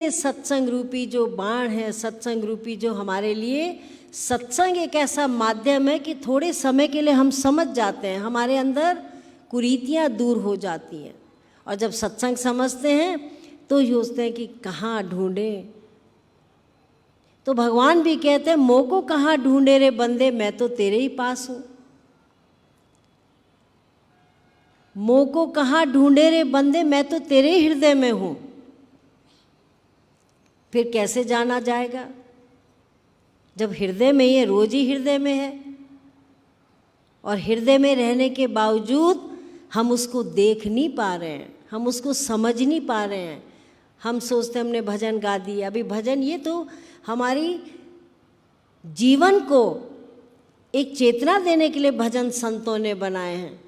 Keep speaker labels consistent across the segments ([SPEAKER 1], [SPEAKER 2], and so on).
[SPEAKER 1] सत्संग रूपी जो बाण है, सत्संग रूपी जो हमारे लिए सत्संग एक ऐसा माध्यम है कि थोड़े समय के लिए हम समझ जाते हैं, हमारे अंदर कुरीतियाँ दूर हो जाती हैं। और जब सत्संग समझते हैं तो सोचते हैं कि कहाँ ढूंढें। तो भगवान भी कहते हैं, मोह को कहाँ ढूंढे रे बंदे, मैं तो तेरे ही पास हूँ। मोह को कहाँ ढूंढे रे बंदे, मैं तो तेरे ही हृदय में हूँ। फिर कैसे जाना जाएगा जब हृदय में ही है, रोज ही हृदय में है। और हृदय में रहने के बावजूद हम उसको देख नहीं पा रहे हैं, हम उसको समझ नहीं पा रहे हैं। हम सोचते हमने भजन गा दिया। अभी भजन ये तो हमारी जीवन को एक चेतना देने के लिए भजन संतों ने बनाए हैं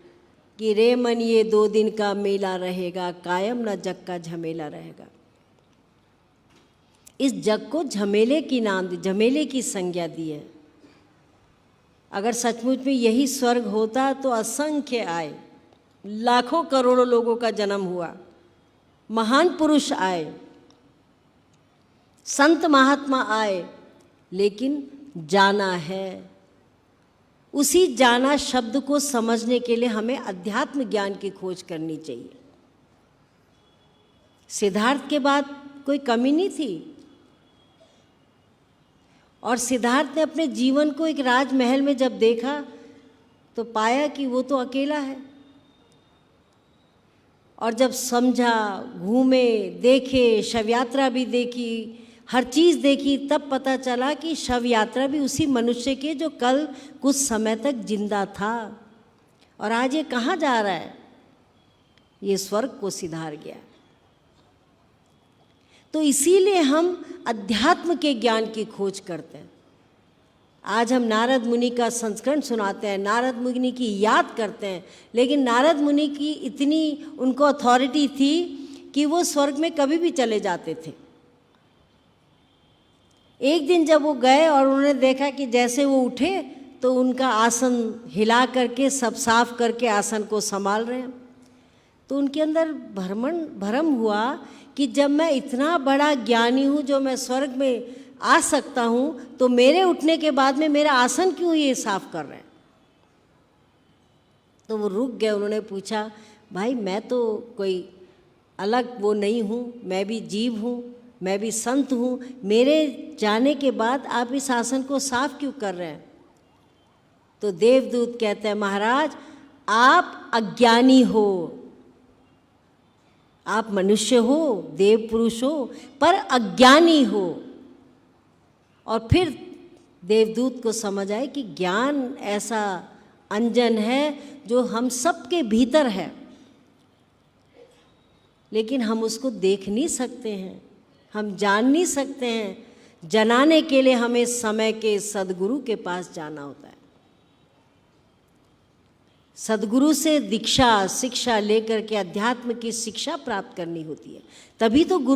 [SPEAKER 1] कि रे मन ये 2 दिन का मेला रहेगा, कायम न जग का झमेला रहेगा। इस जग को झमेले की नाम दी, झमेले की संज्ञा दी है। अगर सचमुच में यही स्वर्ग होता तो असंख्य आए, लाखों करोड़ों लोगों का जन्म हुआ, महान पुरुष आए, संत महात्मा आए, लेकिन जाना है। उसी जाना शब्द को समझने के लिए हमें अध्यात्म ज्ञान की खोज करनी चाहिए। सिद्धार्थ के बाद कोई कमी नहीं थी, और सिद्धार्थ ने अपने जीवन को एक राजमहल में जब देखा तो पाया कि वो तो अकेला है। और जब समझा, घूमे, देखे, शव यात्रा भी देखी, हर चीज़ देखी, तब पता चला कि शव यात्रा भी उसी मनुष्य के जो कल कुछ समय तक जिंदा था, और आज ये कहाँ जा रहा है, ये स्वर्ग को सिधार गया। तो इसीलिए हम अध्यात्म के ज्ञान की खोज करते हैं। आज हम नारद मुनि का संस्करण सुनाते हैं, नारद मुनि की याद करते हैं, लेकिन नारद मुनि की इतनी उनको अथॉरिटी थी कि वो स्वर्ग में कभी भी चले जाते थे। एक दिन जब वो गए और उन्होंने देखा कि जैसे वो उठे तो उनका आसन हिला करके, सब साफ करके आसन को संभाल रहे हैं, तो उनके अंदर भ्रम हुआ कि जब मैं इतना बड़ा ज्ञानी हूँ, जो मैं स्वर्ग में आ सकता हूँ, तो मेरे उठने के बाद में मेरा आसन क्यों ये साफ कर रहे हैं। तो वो रुक गए। उन्होंने पूछा, भाई मैं तो कोई अलग वो नहीं हूँ, मैं भी जीव हूँ, मैं भी संत हूँ, मेरे जाने के बाद आप इस आसन को साफ क्यों कर रहे हैं। तो देवदूत कहते हैं, महाराज आप अज्ञानी हो, आप मनुष्य हो, देव पुरुष हो, पर अज्ञानी हो। और फिर देवदूत को समझ आए कि ज्ञान ऐसा अंजन है जो हम सबके भीतर है, लेकिन हम उसको देख नहीं सकते हैं, हम जान नहीं सकते हैं। जनाने के लिए हमें समय के सद्गुरु के पास जाना होता है। सद्गुरु से दीक्षा शिक्षा लेकर के अध्यात्म की शिक्षा प्राप्त करनी होती है, तभी तो गुरु